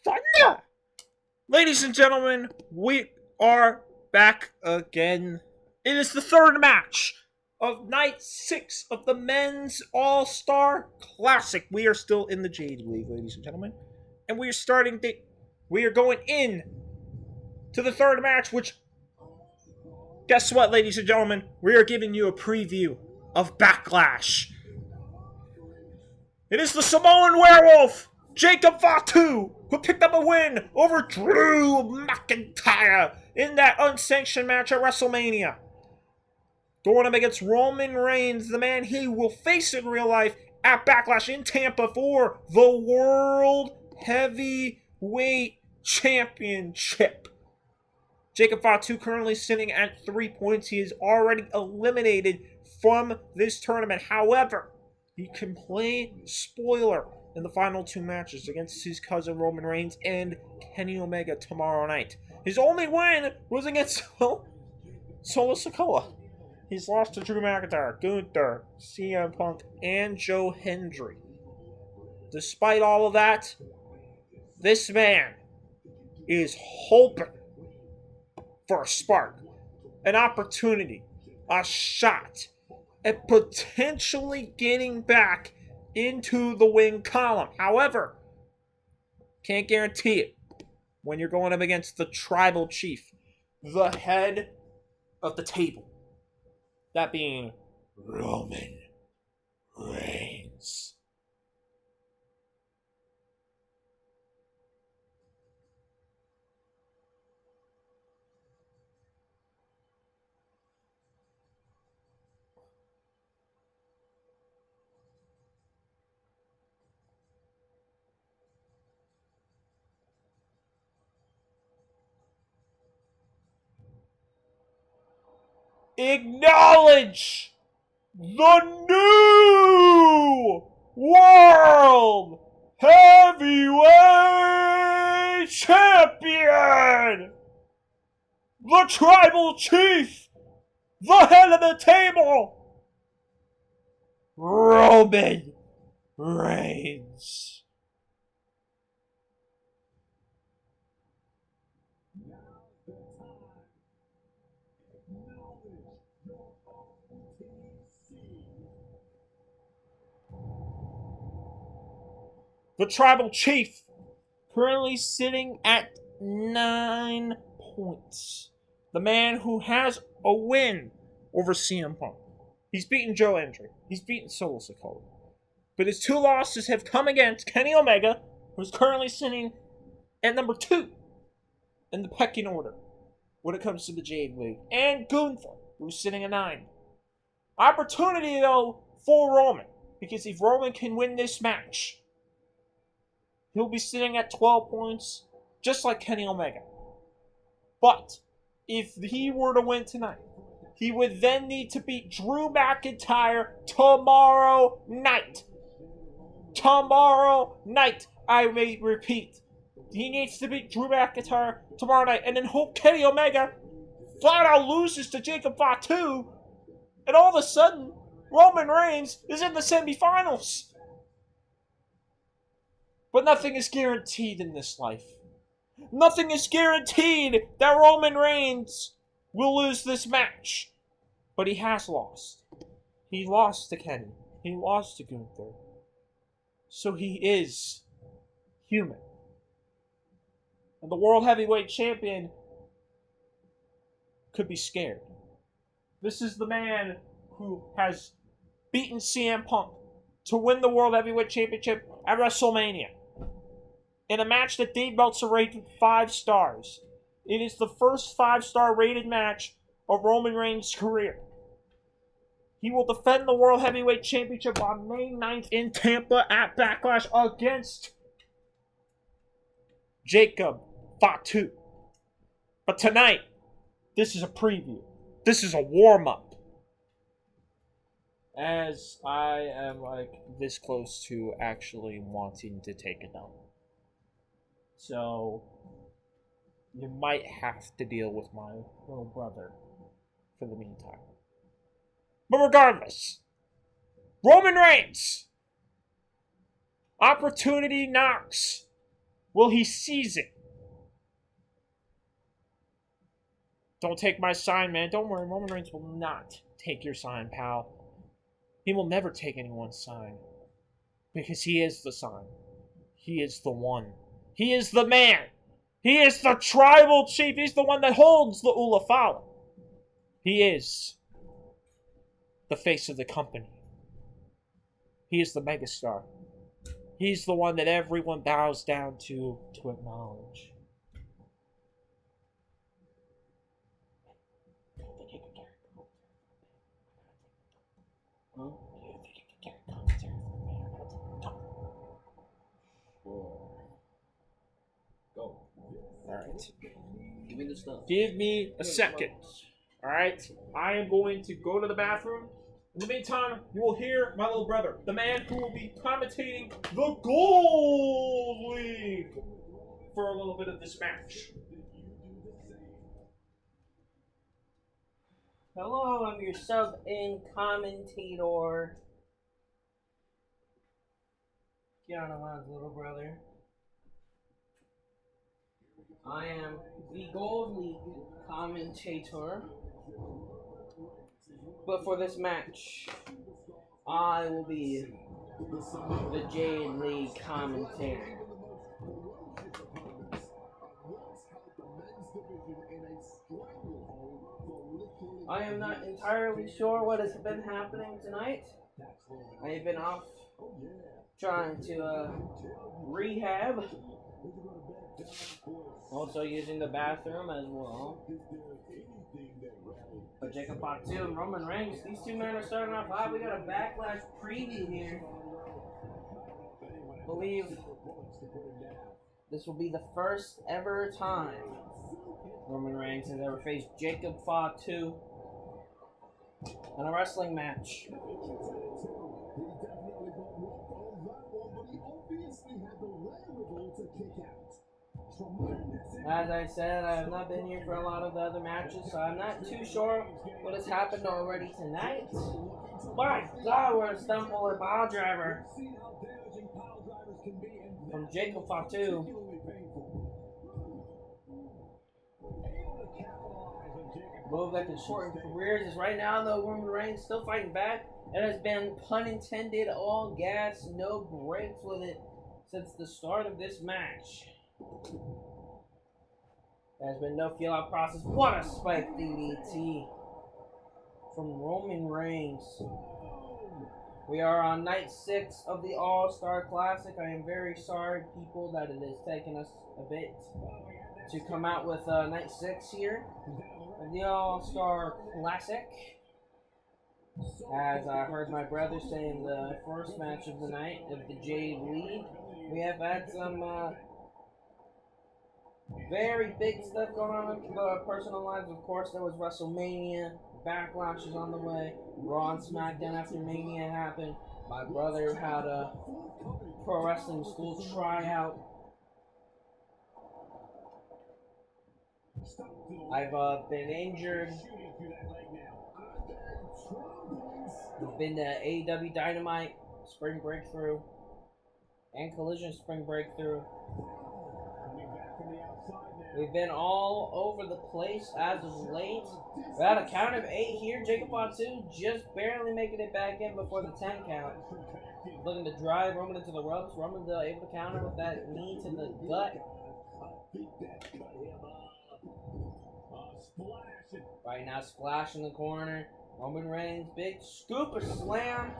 Thunder! Ladies and gentlemen, we are back again. It is the third match of Night 6 of the Men's All-Star Classic. We are still in the Jade League, ladies and gentlemen. And we are going in to the third match, which, guess what, ladies and gentlemen? We are giving you a preview of Backlash. It is the Samoan Werewolf, Jacob Fatu, who picked up a win over Drew McIntyre in that unsanctioned match at WrestleMania. Going up against Roman Reigns, the man he will face in real life at Backlash in Tampa for the World Heavyweight Championship. Jacob Fatu currently sitting at 3 points. He is already eliminated from this tournament. However, he can play spoiler in the final two matches against his cousin Roman Reigns and Kenny Omega tomorrow night. His only win was against Solo Sikoa. He's lost to Drew McIntyre, Gunther, CM Punk, and Joe Hendry. Despite all of that, this man is hoping for a spark, an opportunity, a shot at potentially getting back into the win column. However, can't guarantee it when you're going up against the tribal chief, the head of the table. That being Roman Reigns. Acknowledge the new World Heavyweight Champion! The Tribal Chief! The head of the table! Roman Reigns. The Tribal Chief, currently sitting at 9 points. The man who has a win over CM Punk. He's beaten Joe Hendry. He's beaten Solo Sikoa. But his two losses have come against Kenny Omega, who's currently sitting at number 2 in the pecking order when it comes to the Jade League. And Gunther, who's sitting at 9. Opportunity, though, for Roman. Because if Roman can win this match, he'll be sitting at 12 points, just like Kenny Omega. But if he were to win tonight, he would then need to beat Drew McIntyre tomorrow night. Tomorrow night, I may repeat. He needs to beat Drew McIntyre tomorrow night, and then hope Kenny Omega flat out loses to Jacob Fatu, and all of a sudden, Roman Reigns is in the semifinals. But nothing is guaranteed in this life. Nothing is guaranteed that Roman Reigns will lose this match. But he has lost. He lost to Kenny. He lost to Gunther. So he is human. And the World Heavyweight Champion could be scared. This is the man who has beaten CM Punk to win the World Heavyweight Championship at WrestleMania. In a match that Dave Meltzer rated 5 stars. It is the first 5-star rated match of Roman Reigns' career. He will defend the World Heavyweight Championship on May 9th in Tampa at Backlash against Jacob Fatu. But tonight, this is a preview. This is a warm-up. As I am this close to actually wanting to take it down. So, you might have to deal with my little brother for the meantime. But regardless, Roman Reigns, opportunity knocks Will he seize it? Don't take my sign, man. Don't worry, Roman Reigns will not take your sign, pal. He will never take anyone's sign. Because he is the sign. He is the one. He is the man. He is the tribal chief. He's the one that holds the Ulafala. He is the face of the company. He is the megastar. He's the one that everyone bows down to acknowledge. Alright. Give me the stuff. Give me a second. Alright? I am going to go to the bathroom. In the meantime, you will hear my little brother, the man who will be commentating the Gold League for a little bit of this match. Hello, I'm your sub-in commentator. Kiana's little brother. I am the Gold League commentator. But for this match, I will be the Jade League commentator. I am not entirely sure what has been happening tonight. I have been off trying to rehab. Also using the bathroom as well. But Jacob Fatu and Roman Reigns, these two men are starting off hot. We got a Backlash preview here. I believe this will be the first ever time Roman Reigns has ever faced Jacob Fatu in a wrestling match. As I said, I have not been here for a lot of the other matches, so I'm not too sure what has happened already tonight. My God, what a stumble and pile driver from Jacob Fatu. Move that can shorten careers is right now, though, Roman Reigns still fighting back. It has been, pun intended, all gas, no brakes with it since the start of this match. There has been no feel-out process. What a spike DDT from Roman Reigns. We are on night 6 of the All-Star Classic. I am very sorry, people, that it has taken us a bit to come out with night 6 here of the All-Star Classic. As I heard my brother say in the first match of the night of the Jade League, we have had some very big stuff going on in the personal lives. Of course, there was WrestleMania. Backlash is on the way. Raw and SmackDown after Mania happened. My brother had a pro wrestling school tryout. I've been injured. I've been to AEW Dynamite, Spring Breakthrough, and Collision Spring Breakthrough. We've been all over the place as of late. Without a count of 8 here, Jacob Fatu just barely making it back in before the 10 count. Looking to drive Roman into the ropes. Roman able to counter with that knee to the gut. Right now, splash in the corner. Roman Reigns, big scooper slam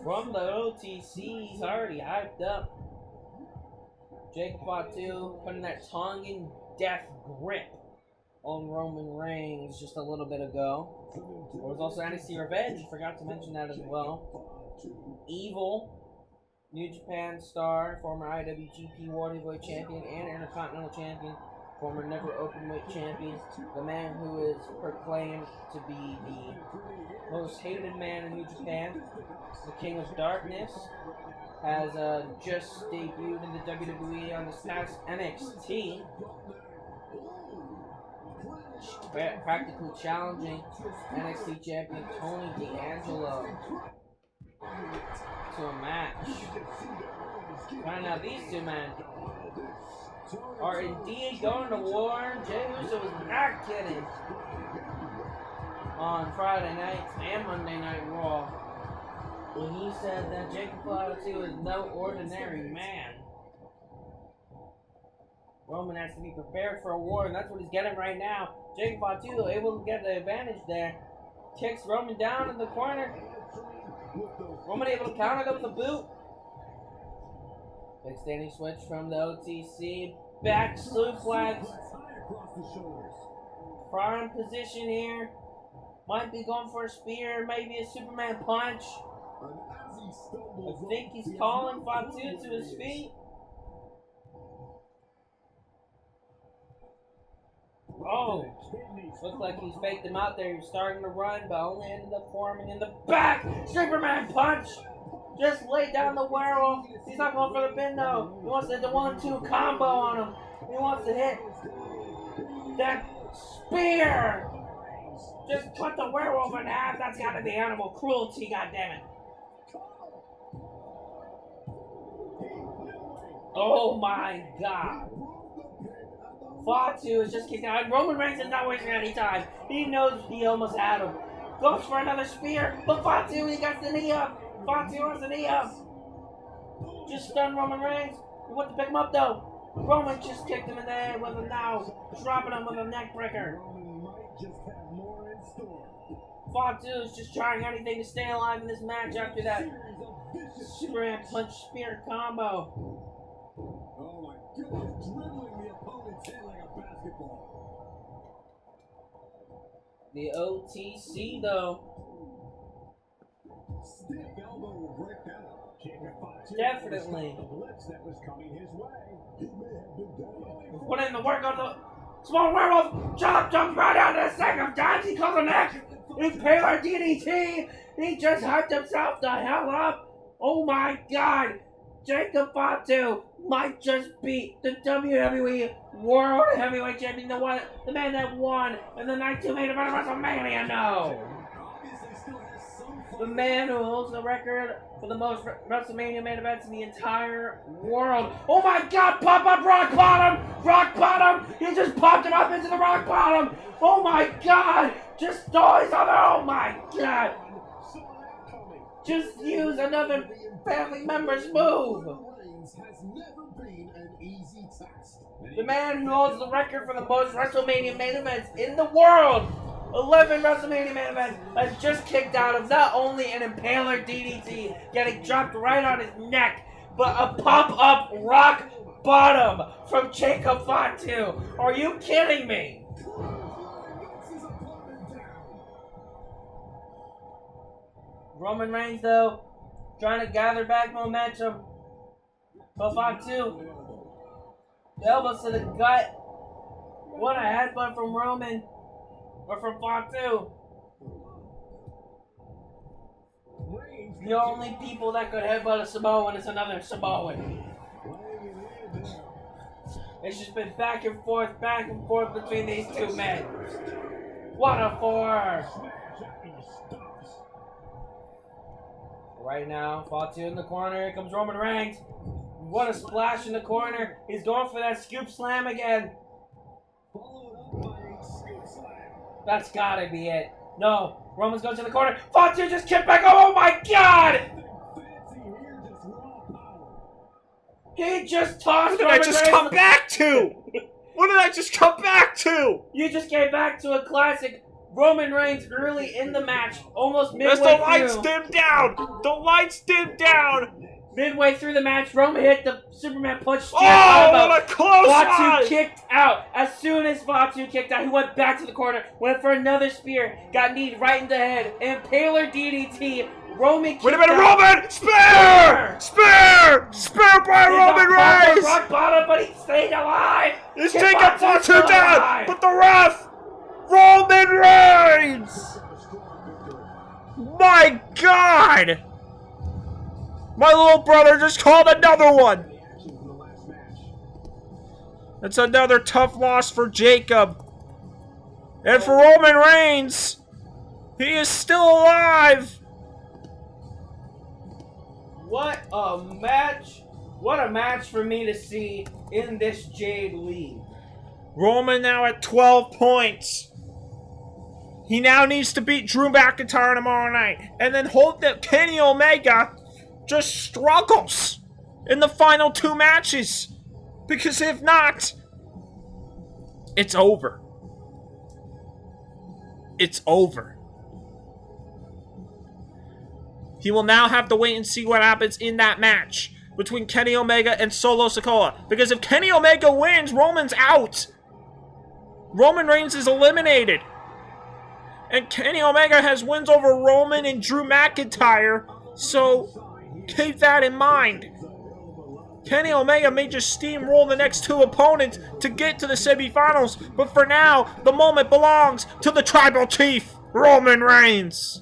from the OTC. He's already hyped up. Jacob Fatu putting that tongue-in death grip on Roman Reigns just a little bit ago. There was also NXT Revenge, forgot to mention that as well. Evil, New Japan star, former IWGP World Heavyweight Champion and Intercontinental Champion, former Never Openweight Champion, the man who is proclaimed to be the most hated man in New Japan, the King of Darkness, has just debuted in the WWE on this past NXT, practically challenging NXT champion Tony D'Angelo to a match. Right now, these two men are indeed going to war. Jey Uso was not kidding on Friday nights and Monday Night Raw when he said that Jacob Fatu is no ordinary man. Roman has to be prepared for a war, and that's what he's getting right now. Jacob Fatu able to get the advantage there. Kicks Roman down in the corner. Roman able to counter it with a boot. Big standing switch from the OTC. Back suplex. Prime position here. Might be going for a spear, maybe a Superman punch. I think he's calling Fatu to his feet. Oh, looks like he's faked him out there. He's starting to run, but only ended up forming in the back. Superman punch. Just laid down the werewolf. He's not going for the pin though. He wants to hit the 1-2 combo on him. He wants to hit that spear. Just cut the werewolf in half. That's got to be animal cruelty, goddammit. Oh my god. Fatu is just kicked out. Roman Reigns is not wasting any time. He knows he almost had him. Goes for another spear, but Fatu, he got the knee up. Fatu wants the knee up. Just stunned Roman Reigns. He went to pick him up though. Roman just kicked him in the head with him now. Dropping him with a neck breaker. Fatu is just trying anything to stay alive in this match after that Superman punch spear combo. Oh my goodness, dribbling the opponent's head like a basketball. The OTC though. Stiff elbow will break that up. Definitely. The blitz that was coming his way. He may have been down. Put in the work on the small werewolf. Jumps right out of the second time. He calls a neck. Impaler DDT. He just hyped himself the hell up. Oh my god. Jacob Fatu might just be the WWE World Heavyweight Champion, the man that won in the Night 2 main event of WrestleMania. No. The man who holds the record for the most WrestleMania main events in the entire world. Oh my god, pop up rock bottom! Rock bottom! He just popped him up into the rock bottom! Oh my god! Just stole his other, oh my god! Just use another family member's move! The man who holds the record for the most WrestleMania main events in the world! 11 WrestleMania main events has just kicked out of not only an Impaler DDT getting dropped right on his neck, but a pop-up rock bottom from Jacob Fatu. Are you kidding me? Roman Reigns, though, trying to gather back momentum. But Fatu, the elbows to the gut. What a headbutt from Roman. Or from Fatu. The only people that could headbutt a Samoan is another Samoan. It's just been back and forth between these two men. What a four! Right now, Fatu in the corner. Here comes Roman Reigns. What a splash in the corner. He's going for that scoop slam again. That's gotta be it. No, Roman's going to the corner. Fatu just kicked back. Oh my god! He just tossed. What did I just come back to? What did I just come back to? You just came back to a classic Roman Reigns early in the match, almost midway As through. the lights dimmed down. The lights dimmed down. Midway through the match, Roman hit the Superman punch. Oh, what a close Fatu one! kicked out. As soon as Fatu kicked out, he went back to the corner, went for another spear, got kneed right in the head. Impaler DDT. Roman kicked Wait a minute, out. Roman! Spear! Spear! Spear by Roman Reigns! Rock bottom, but he stayed alive. He's taking Fatu down, but the ref, Roman Reigns! My God! My little brother just called another one! That's another tough loss for Jacob. And for Roman Reigns, he is still alive! What a match What a match for me to see in this Jade League. Roman now at 12 points. He now needs to beat Drew McIntyre tomorrow night. And then hope that Kenny Omega just struggles in the final 2 matches. Because if not, it's over. It's over. He will now have to wait and see what happens in that match between Kenny Omega and Solo Sikoa. Because if Kenny Omega wins, Roman's out. Roman Reigns is eliminated. And Kenny Omega has wins over Roman and Drew McIntyre. So keep that in mind. Kenny Omega may just steamroll the next 2 opponents to get to the semifinals. But for now, the moment belongs to the Tribal Chief, Roman Reigns.